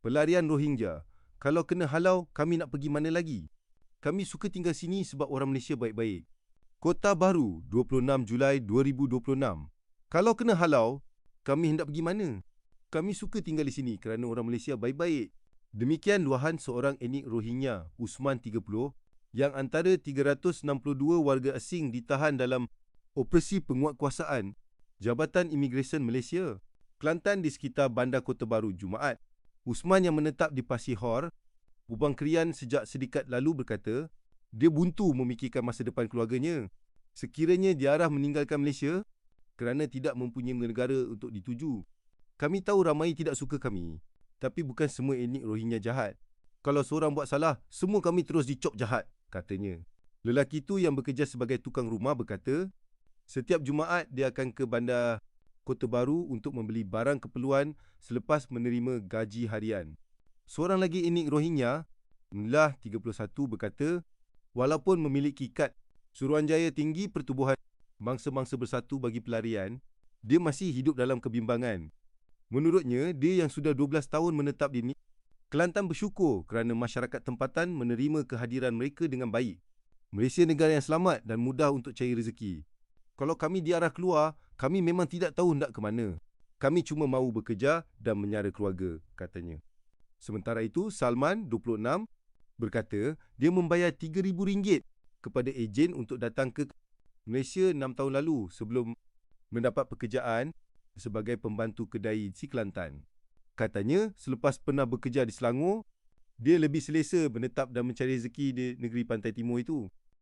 Pelarian Rohingya. Kalau kena halau, kami nak pergi mana lagi? Kami suka tinggal sini sebab orang Malaysia baik-baik. Kota Baru, 26 Julai 2026. Kalau kena halau, kami hendak pergi mana? Kami suka tinggal di sini kerana orang Malaysia baik-baik. Demikian luahan seorang etnik Rohingya, Usman 30, yang antara 362 warga asing ditahan dalam operasi penguatkuasaan Jabatan Imigresen Malaysia, Kelantan di sekitar Bandar Kota Baru Jumaat. Usman yang menetap di Pasir Hor, Bubang Krian sejak sedekat lalu berkata, dia buntu memikirkan masa depan keluarganya. Sekiranya diarah meninggalkan Malaysia kerana tidak mempunyai negara untuk dituju. Kami tahu ramai tidak suka kami, tapi bukan semua etnik Rohingya jahat. Kalau seorang buat salah, semua kami terus dicop jahat, katanya. Lelaki itu yang bekerja sebagai tukang rumah berkata, setiap Jumaat dia akan ke Bandar Kota Baru untuk membeli barang keperluan selepas menerima gaji harian. Seorang lagi etnik Rohingya, Mlah 31 berkata, walaupun memiliki kad Suruhanjaya Tinggi Pertubuhan Bangsa-Bangsa Bersatu bagi pelarian, dia masih hidup dalam kebimbangan. Menurutnya, dia yang sudah 12 tahun menetap di Kelantan bersyukur kerana masyarakat tempatan menerima kehadiran mereka dengan baik. Malaysia negara yang selamat dan mudah untuk cari rezeki. Kalau kami diarah keluar, kami memang tidak tahu hendak ke mana. Kami cuma mahu bekerja dan menyara keluarga, katanya. Sementara itu, Salman, 26, berkata dia membayar RM3,000 kepada ejen untuk datang ke Malaysia 6 tahun lalu sebelum mendapat pekerjaan sebagai pembantu kedai di Kelantan. Katanya, selepas pernah bekerja di Selangor, dia lebih selesa menetap dan mencari rezeki di negeri pantai timur itu.